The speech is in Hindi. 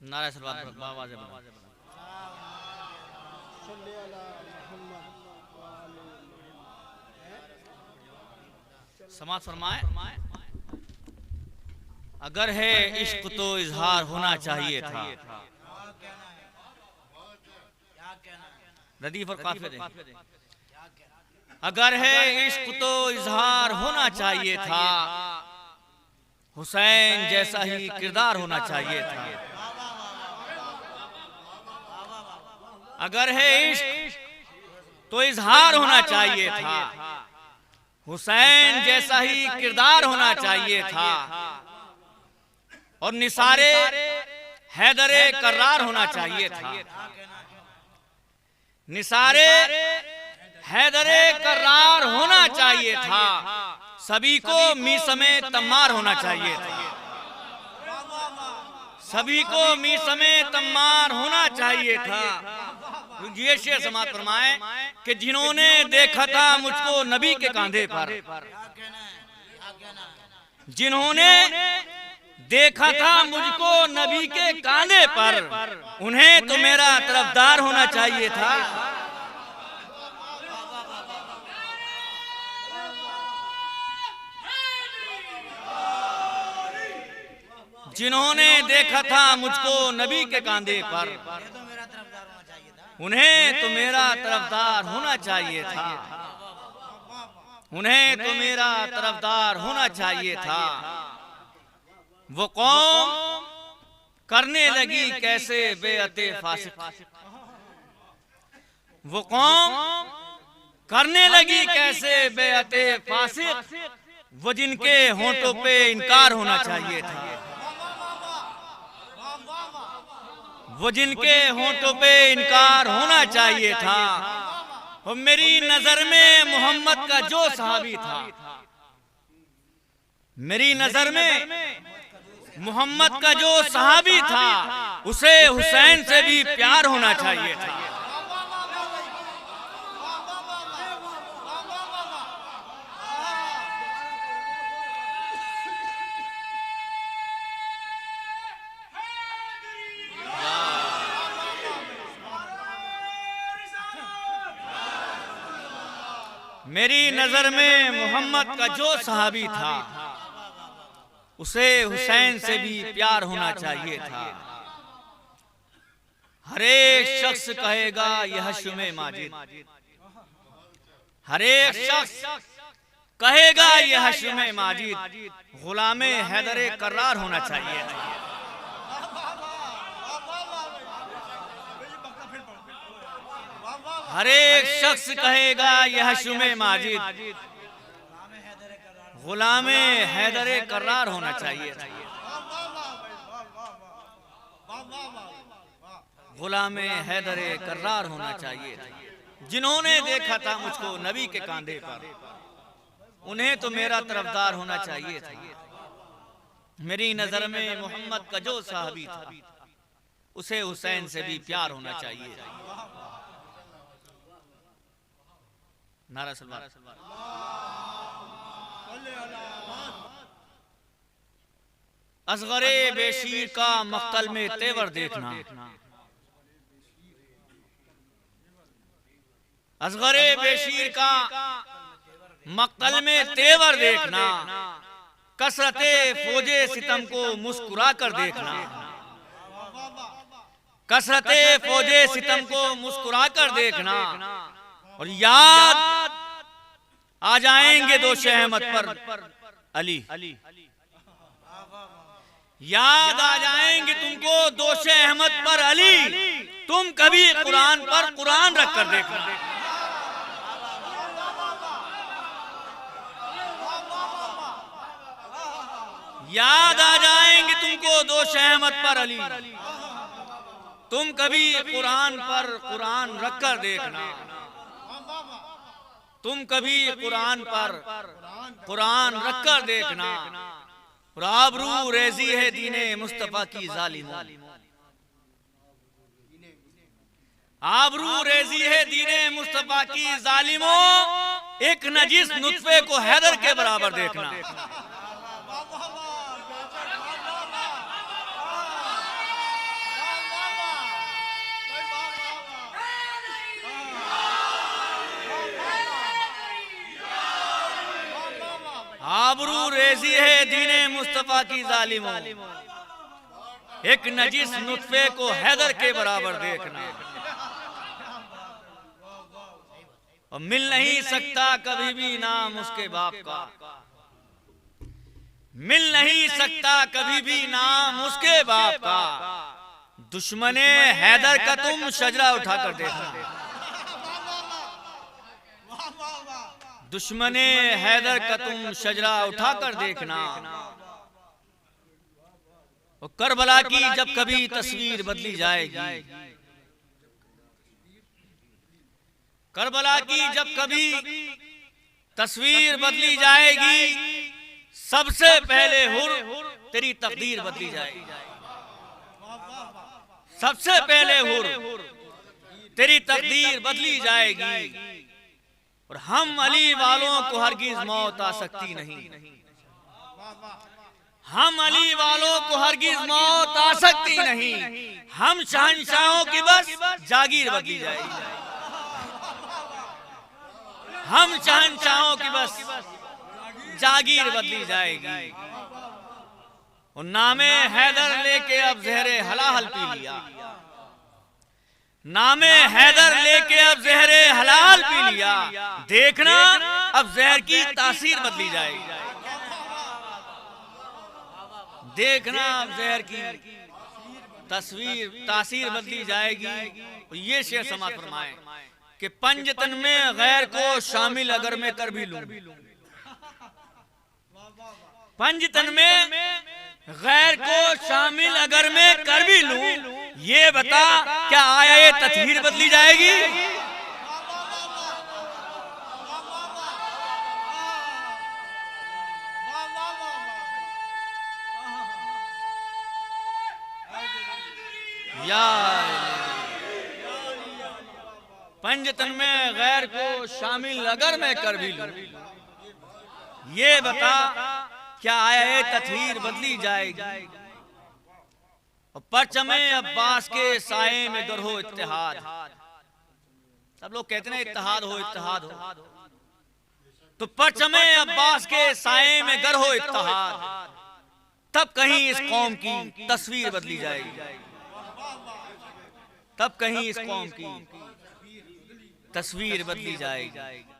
नारा सलवात पर आवाज़ बना। समाज फरमाए, अगर है इश्क तो इजहार होना चाहिए था। रदीफ और काफिर है। अगर है इश्क तो इजहार होना चाहिए था, हुसैन जैसा ही किरदार होना चाहिए था। अगर है इश्क तो इजहार होना चाहिए था, हुसैन जैसा ही किरदार होना चाहिए था। और निसारे हैदरे कर्रार होना चाहिए था। निसारे हैदरे कर्रार होना चाहिए था। सभी को मीसमे तम्मार होना चाहिए था। सभी को मीसमे तम्मार होना चाहिए था। ये शेर समाज फरमाए कि जिन्होंने देखा था मुझको नबी के कांधे पर, जिन्होंने देखा था मुझको नबी के कांधे पर, उन्हें तो मेरा तरफदार होना चाहिए था। जिन्होंने देखा था मुझको नबी के कांधे पर, उन्हें तो मेरा तरफदार होना चाहिए था। उन्हें तो मेरा तरफदार होना चाहिए था। वो कौम करने लगी कैसे बेअते फासिक, वो कौम करने लगी कैसे बेअते फासिक, वो जिनके होंठों पे इनकार होना चाहिए था। वो जिनके होंठों पे इनकार होना चाहिए था। और मेरी नजर में मोहम्मद का जो सहाबी था, मेरी नजर में मोहम्मद का जो सहाबी था, उसे हुसैन से भी प्यार होना चाहिए था। मेरी नजर में मोहम्मद का जो सहाबी था, उसे हुसैन से भी प्यार होना चाहिए था। हर एक शख्स कहेगा यह हश्म माजिद, हर एक शख्स कहेगा यह हश्म माजिद, गुलामे हैदरे कर्रार होना चाहिए था। हर एक शख्स कहेगा यह हश्म माजिद, गुलामे हैदरे कर्रार होना चाहिए था। गुलामे हैदरे कर्रार होना चाहिए था। जिन्होंने देखा था मुझको नबी के कांधे पर, उन्हें तो मेरा तरफदार होना चाहिए था। मेरी नजर में मोहम्मद का जो साहबी था, उसे हुसैन से भी प्यार होना चाहिए था। नारा सलवात। असगरे बेशीर का मक्तल में तेवर देखना, असगरे बेशीर का मक्तल में तेवर देखना, कसरते फौजे सितम को मुस्कुरा कर देखना, कसरते फौजे सितम को मुस्कुरा कर देखना। और याद आ जाएंगे दोष अहमद पर अली, याद आ जाएंगे तुमको दोष अहमद पर अली, तुम कभी कुरान पर कुरान रख कर देखना। याद आ जाएंगे तुमको दोष अहमद पर अली, तुम कभी कुरान पर कुरान रख कर देखना। तुम कभी कुरान पर कुरान रख कर देखना। और आबरू रेजी है दीने मुस्तफा की जालिमों, आबरू रेजी है दीने मुस्तफा की जालिमों, एक नजीस नुत्फे को हैदर के बराबर देखना। अंग्रेजी है दीने मुस्तफा की जालिमों, एक नजीस नुत्फे को हैदर के बराबर देखना। और मिल नहीं सकता कभी भी नाम उसके बाप का, मिल नहीं सकता कभी भी नाम उसके बाप का। दुश्मने हैदर का तुम शजरा उठाकर देखना, दुश्मने हैदर का तुम शजरा उठाकर देखना। और करबला की जब कभी तस्वीर बदली जाएगी, करबला की जब कभी तस्वीर बदली जाएगी, सबसे पहले हुर तेरी तकदीर बदली जाएगी। सबसे पहले हुर तेरी तकदीर बदली जाएगी। और हम अली वालों को हरगिज मौत आ सकती नहीं, हम अली वालों को हरगिज मौत आ सकती नहीं। हम शहंशाहों की बस जागीर बदली जाएगी, हम शहंशाहों की बस जागीर बदली जाएगी। और नामे हैदर लेके अब जहरे हलाल पी लिया, नामे हैदर लेके अब जहरे हलाल पी लिया। देखना अब जहर की तासीर बदली जाएगी, देखना अब जहर की तासीर बदली जाएगी। ये शेर समाज फरमाए कि पंजतन में गैर को शामिल अगर मैं कर भी लूं, पंजतन में गैर को शामिल अगर मैं कर भी लूं, ये बता क्या आया ये तस्वीर बदली जाएगी? पंजतन में गैर को शामिल अगर मैं कर भी लूं, ये बता क्या आया ये तस्वीर बदली जाएगी? और परचमे अब्बास के साए में गर हो इत्तेहाद, सब लोग कहते हैं इत्तेहाद हो इत्तेहाद हो, तो परचमे अब्बास के साए में गर हो इत्तेहाद, तब कहीं इस कौम की तस्वीर बदली जाएगी, तब कहीं इस कौम की तस्वीर बदली जाएगी।